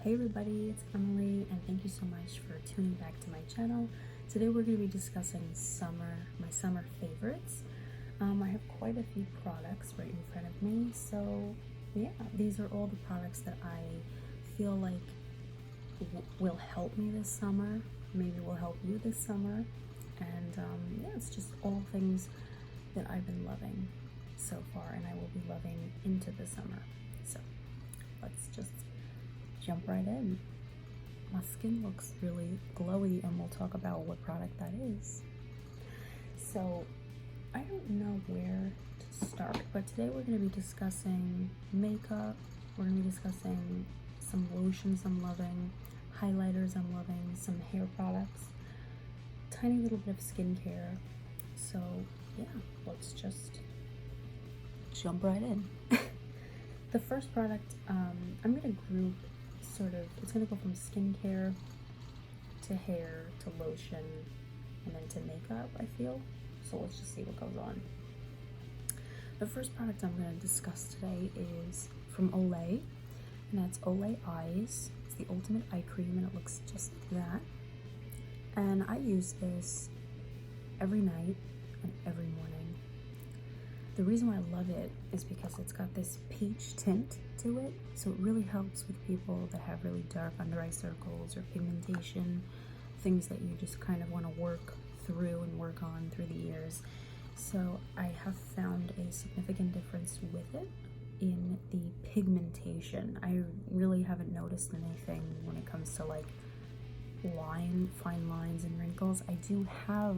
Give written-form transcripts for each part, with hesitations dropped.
Hey everybody, it's Emily, and thank you so much for tuning back to my channel. Today we're going to be discussing my summer favorites. I have quite a few products right in front of me, so yeah, these are all the products that I feel like will help me this summer, maybe will help you this summer, and yeah, it's just all things that I've been loving so far, and I will be loving into the summer. So let's just jump right in. My skin looks really glowy, and we'll talk about what product that is. So I don't know where to start, but today we're going to be discussing makeup. We're going to be discussing some lotions I'm loving, highlighters I'm loving, some hair products, tiny little bit of skincare. So yeah, let's just jump right in. The first product, I'm going to group it's going to go from skincare to hair to lotion and then to makeup, I feel. So let's just see what goes on. The first product I'm going to discuss today is from Olay, and that's Olay Eyes. It's the ultimate eye cream, and it looks just like that. And I use this every night and every morning. The reason why I love it is because it's got this peach tint to it, so it really helps with people that have really dark under eye circles or pigmentation, things that you just kind of want to work through and work on through the years. So I have found a significant difference with it in the pigmentation. I really haven't noticed anything when it comes to like fine lines and wrinkles. I do have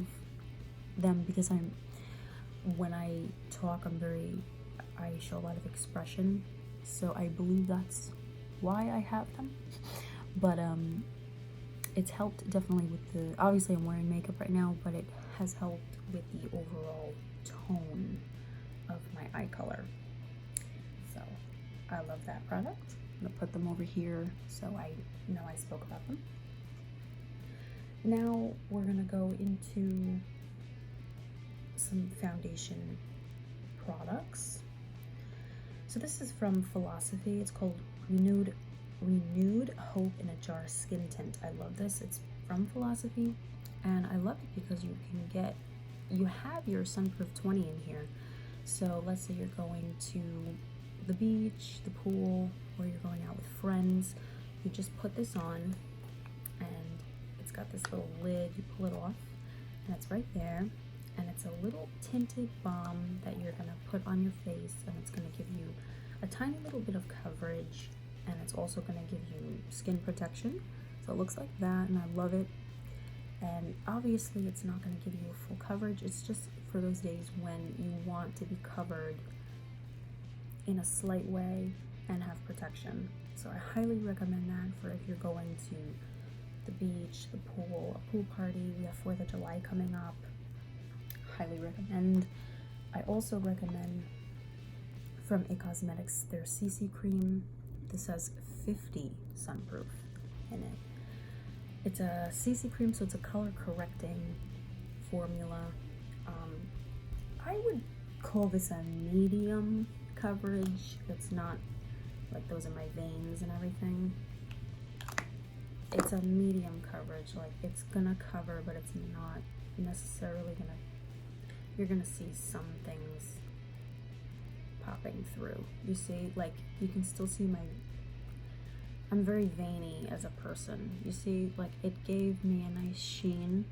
them because when I talk, I show a lot of expression, so I believe that's why I have them. But it's helped definitely with obviously I'm wearing makeup right now, but it has helped with the overall tone of my eye color. So I love that product. I'm gonna put them over here so I know I spoke about them. Now we're gonna go into some foundation products. So this is from Philosophy. It's called Renewed Hope in a Jar Skin Tint. I love this. It's from Philosophy, and I love it because you have your Sunproof 20 in here. So let's say you're going to the beach, the pool, or you're going out with friends. You just put this on, and it's got this little lid. You pull it off, and it's right there. And it's a little tinted balm that you're gonna put on your face, and it's gonna give you a tiny little bit of coverage, and it's also gonna give you skin protection. So it looks like that, and I love it. And obviously it's not gonna give you full coverage. It's just for those days when you want to be covered in a slight way and have protection. So I highly recommend that for if you're going to the beach, the pool, a pool party. We have 4th of July coming up. Highly recommend. I also recommend from It Cosmetics their CC cream. This has 50 sunproof in it. It's a CC cream, so it's a color correcting formula. I would call this a medium coverage. It's not like those in my veins and everything. It's a medium coverage. Like, it's gonna cover, but it's not necessarily gonna. You're gonna see some things popping through. You see, like, you can still see I'm very veiny as a person. You see, like, it gave me a nice sheen,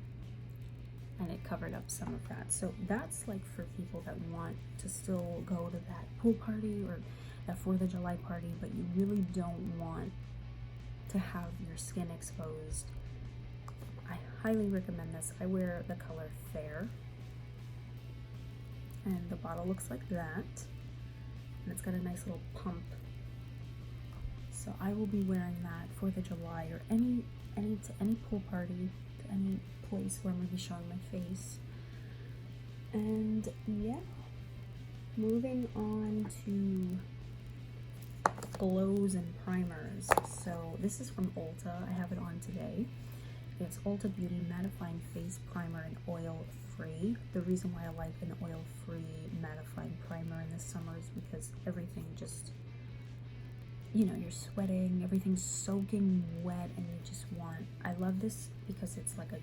and it covered up some of that. So that's like for people that want to still go to that pool party or that 4th of July party, but you really don't want to have your skin exposed. I highly recommend this. I wear the color Fair, and the bottle looks like that, and it's got a nice little pump. So I will be wearing that 4th of July or any pool party, to any place where I'm going to be showing my face. And yeah, moving on to glows and primers. So this is from Ulta. I have it on today. It's Ulta Beauty Mattifying Face Primer and Oil Free. The reason why I like an oil-free mattifying primer in the summer is because everything just, you're sweating, everything's soaking wet, and you just want, I love this because it's like a,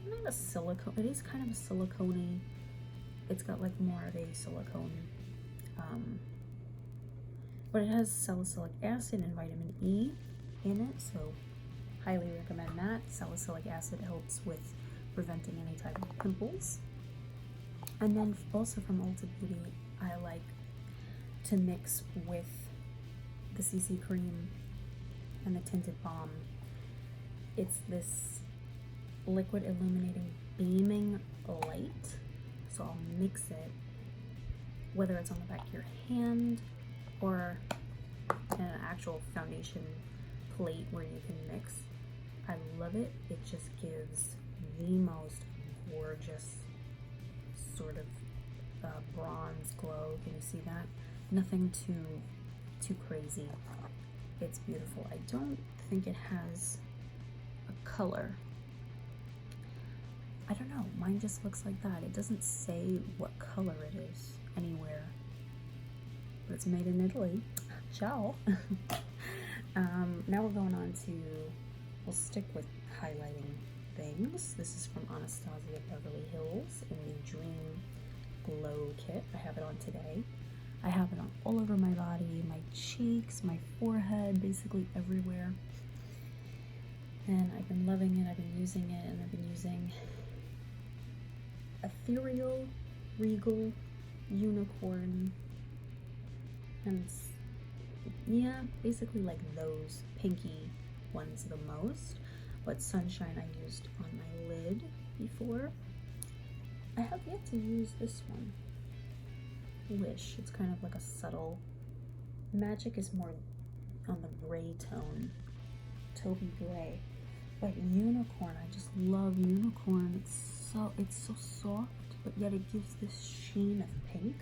not a silicone, it is kind of a silicone-y, it's got like more of a silicone, but it has salicylic acid and vitamin E in it, so highly recommend that. Salicylic acid helps with preventing any type of pimples. And then also from Ulta Beauty, I like to mix with the CC cream and the tinted balm. It's this liquid illuminating beaming light, so I'll mix it, whether it's on the back of your hand or in an actual foundation plate where you can mix. I love it. It just gives the most gorgeous sort of bronze glow. Can you see that? Nothing too crazy. It's beautiful. I don't think it has a color. I don't know. Mine just looks like that. It doesn't say what color it is anywhere. But it's made in Italy. Ciao. Now we're going on to, we'll stick with highlighting things. This is from Anastasia Beverly Hills in the Dream Glow Kit. I have it on today. I have it on all over my body, my cheeks, my forehead, basically everywhere. And I've been loving it, I've been using it, and I've been using Ethereal Regal Unicorn, and yeah, basically like those pinky ones the most. But Sunshine I used on my lid before. I have yet to use this one. Wish. It's kind of like a subtle. Magic is more on the gray tone. Taupey gray. But Unicorn, I just love Unicorn. It's so soft, but yet it gives this sheen of pink.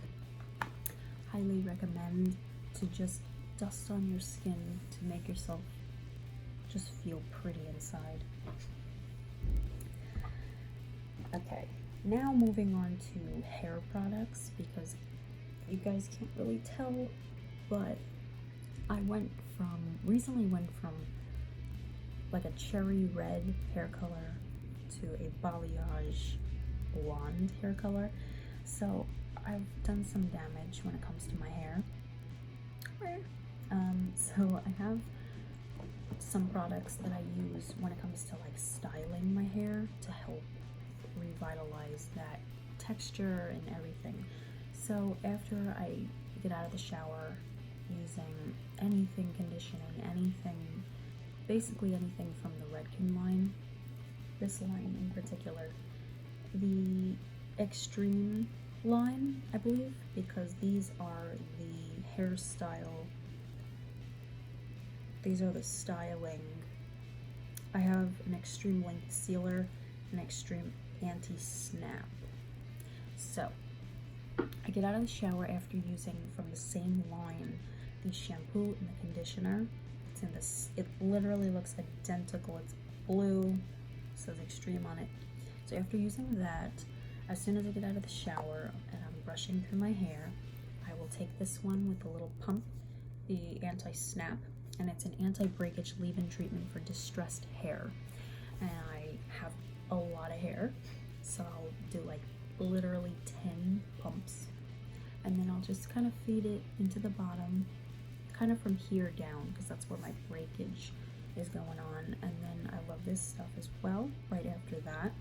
Highly recommend to just dust on your skin to make yourself just feel pretty inside. Okay, now moving on to hair products, because you guys can't really tell, but I recently went from like a cherry red hair color to a balayage blonde hair color. So I've done some damage when it comes to my hair. So I have some products that I use when it comes to like styling my hair to help revitalize that texture and everything. So after I get out of the shower, using anything conditioning, basically anything from the Redken line, this line in particular, the Extreme line, I believe, because these are the styling. I have an extreme length sealer, an extreme anti-snap. So I get out of the shower after using from the same line the shampoo and the conditioner. It's in this, it literally looks identical. It's blue, it says Extreme on it. So after using that, as soon as I get out of the shower and I'm brushing through my hair, I will take this one with the little pump, the anti-snap, and it's an anti-breakage leave-in treatment for distressed hair. And I have a lot of hair, so I'll do like literally 10 pumps, and then I'll just kind of feed it into the bottom, kind of from here down, because that's where my breakage is going on. And then I love this stuff as well right after that,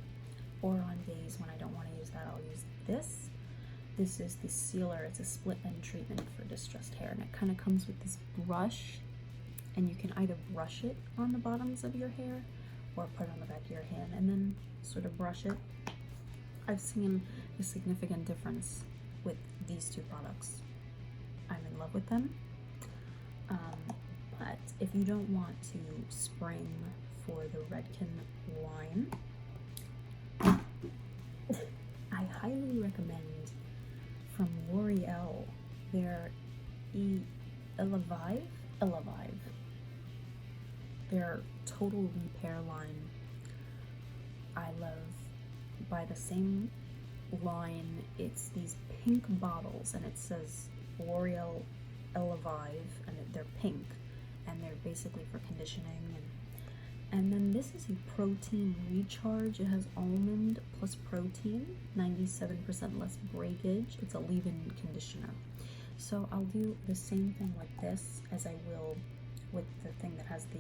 or on days when I don't want to use that, I'll use this. This is the sealer. It's a split end treatment for distressed hair, and it kind of comes with this brush, and you can either brush it on the bottoms of your hair or put it on the back of your hand and then sort of brush it. I've seen a significant difference with these two products. I'm in love with them. But if you don't want to spring for the Redken line, I highly recommend from L'Oreal their Elevate, their Total Repair line. I love, by the same line, it's these pink bottles, and it says L'Oreal Elevate, and they're pink, and they're basically for conditioning. And then this is a protein recharge. It has almond plus protein, 97% less breakage. It's a leave-in conditioner. So I'll do the same thing with this as I will with the thing that has the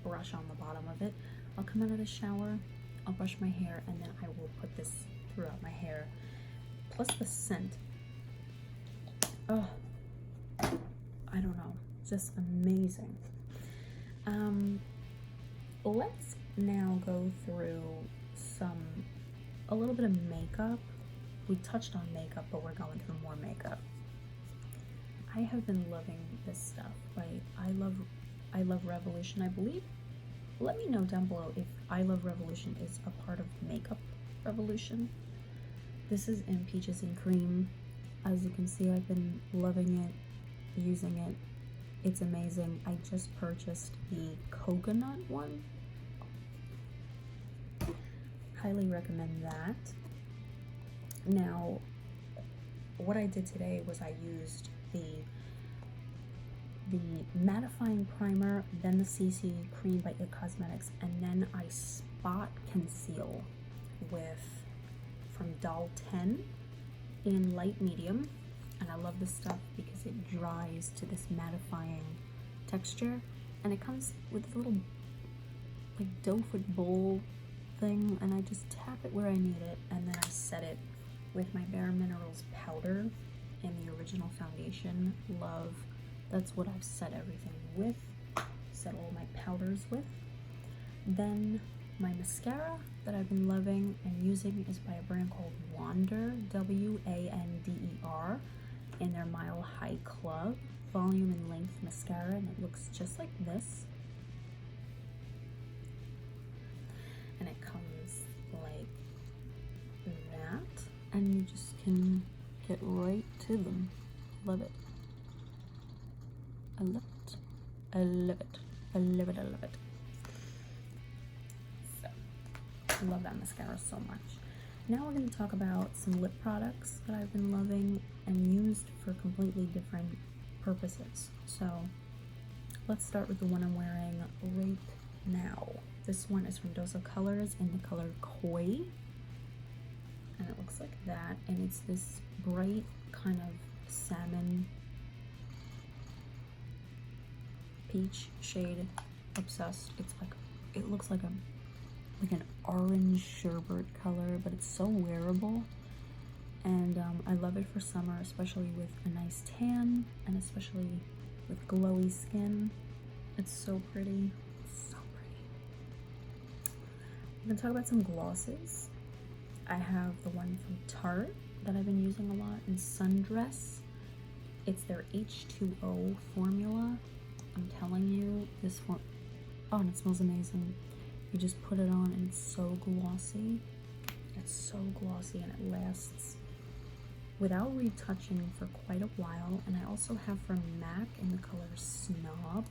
brush on the bottom of it. I'll come out of the shower, I'll brush my hair, and then I will put this throughout my hair. Plus the scent. Oh, I don't know, just amazing. Let's now go through a little bit of makeup. We touched on makeup, but we're going through more makeup. I have been loving this stuff, right? I love Revolution, I believe. Let me know down below if I Love Revolution is a part of Makeup Revolution. This is in Peaches and Cream. As you can see, I've been loving it, using it. It's amazing. I just purchased the coconut one. Highly recommend that. Now, what I did today was I used the mattifying primer, then the CC cream by IT Cosmetics, and then I spot conceal from Doll 10 in light medium. And I love this stuff because it dries to this mattifying texture, and it comes with a little like doe foot bowl thing, and I just tap it where I need it, and then I set it with my Bare Minerals powder in the original foundation. Love, that's what I've set everything with, set all my powders with. Then my mascara that I've been loving and using is by a brand called Wander, W-A-N-D-E-R, in their Mile High Club volume and length mascara, and it looks just like this. And it comes like that, and you just can get right to them. Love it. I love it. I love it. I love it. I love it. So, I love that mascara so much. Now we're going to talk about some lip products that I've been loving and used for completely different purposes. So let's start with the one I'm wearing right now. This one is from Dose of Colors in the color Koi, and it looks like that, and it's this bright kind of salmon peach shade. Obsessed. It's like, it looks like an orange sherbet color, but it's so wearable, and I love it for summer, especially with a nice tan and especially with glowy skin. It's so pretty. So pretty. I'm gonna talk about some glosses. I have the one from Tarte that I've been using a lot in Sundress. It's their H2O formula. I'm telling you, this one, oh, and it smells amazing. You just put it on and it's so glossy. It's so glossy, and it lasts without retouching for quite a while. And I also have from MAC in the color Snob,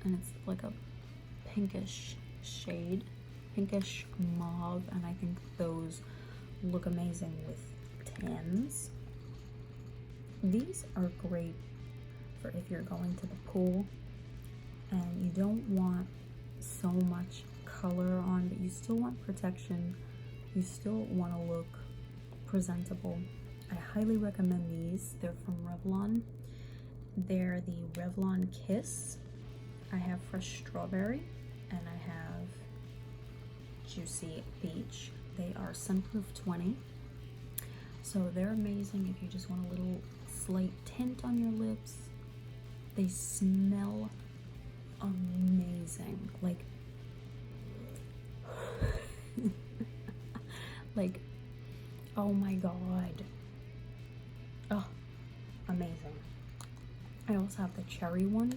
and it's like a pinkish shade, pinkish mauve, and I think those look amazing with tans. These are great for if you're going to the pool and you don't want so much color on, but you still want protection, you still want to look presentable. I highly recommend these. They're from Revlon. They're the Revlon Kiss. I have Fresh Strawberry and I have Juicy Peach. They are Sunproof 20. So they're amazing if you just want a little slight tint on your lips. They smell amazing. Like, oh my god. Oh, amazing. I also have the cherry one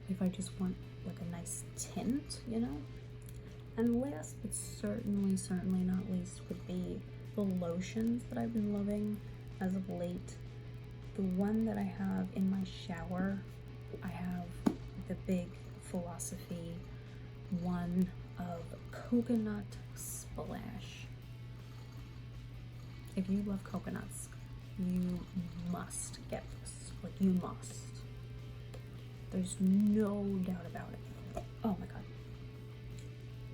if I just want like a nice tint, you know. And last but certainly not least would be the lotions that I've been loving as of late. The one that I have in my shower, I have the Big Philosophy one of Coconut Splash. If you love coconuts, you must get this. Like, you must. There's no doubt about it. Oh my god.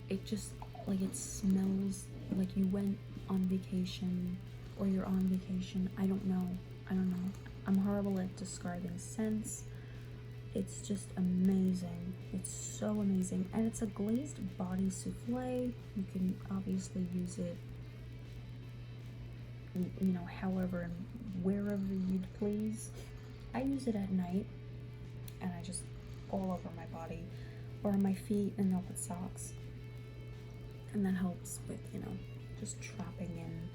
It just, like, it smells like you went on vacation, or you're on vacation. I don't know. I'm horrible at describing scents. It's just amazing. It's so amazing. And it's a glazed body souffle. You can obviously use it, you know, however and wherever you'd please. I use it at night, and I just all over my body or on my feet, and I'll put socks. And that helps with, you know, just trapping in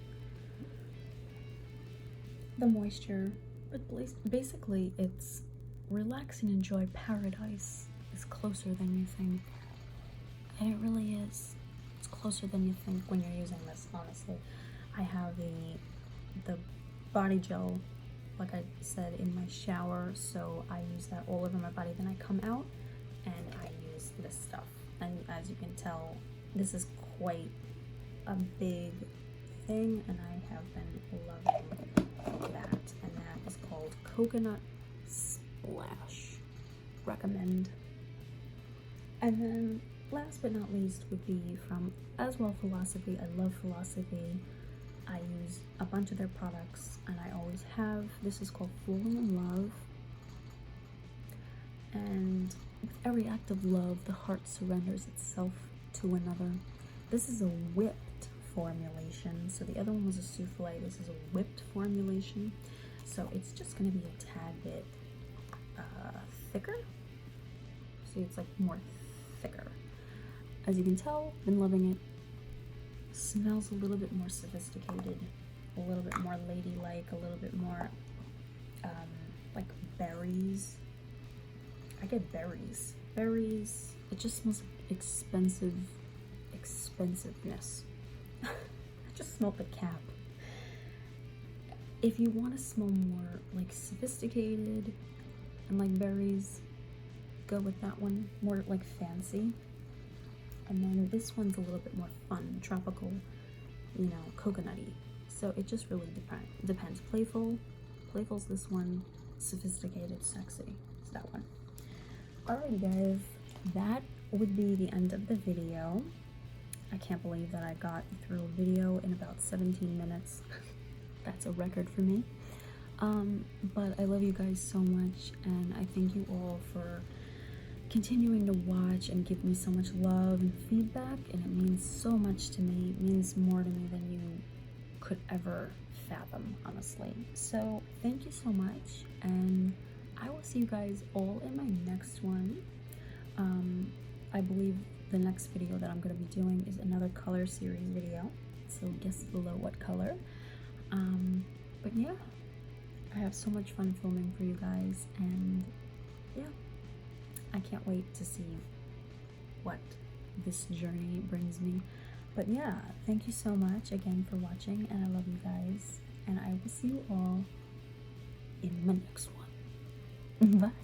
the moisture. But basically, it's relax and enjoy paradise is closer than you think. And it really is. It's closer than you think when you're using this, honestly. I have the body gel, like I said, in my shower, so I use that all over my body. Then I come out and I use this stuff. And as you can tell, this is quite a big thing, and I have been loving that. And that is called Coconut Splash. Recommend. And then last but not least would be from as well Philosophy. I love Philosophy. I use a bunch of their products, and I always have. This is called Falling in Love. And with every act of love, the heart surrenders itself to another. This is a whipped formulation. So the other one was a souffle. This is a whipped formulation. So it's just going to be a tad bit thicker. See, it's like more thicker. As you can tell, been loving it. Smells a little bit more sophisticated, a little bit more ladylike, a little bit more like berries. I get berries. It just smells like expensiveness. I just smelled the cap. If you want to smell more like sophisticated and like berries, go with that one. More like fancy. And then this one's a little bit more fun, tropical, you know, coconutty. So it just really depends. Playful's this one. Sophisticated, sexy. It's that one. Alrighty guys, that would be the end of the video. I can't believe that I got through a video in about 17 minutes. That's a record for me. But I love you guys so much, and I thank you all for continuing to watch and give me so much love and feedback, and it means so much to me. It means more to me than you could ever fathom, honestly. So thank you so much, and I will see you guys all in my next one. I believe the next video that I'm going to be doing is another color series video, so guess below what color. But yeah, I have so much fun filming for you guys, and yeah, I can't wait to see what this journey brings me. But yeah, thank you so much again for watching, and I love you guys, and I will see you all in my next one. Bye.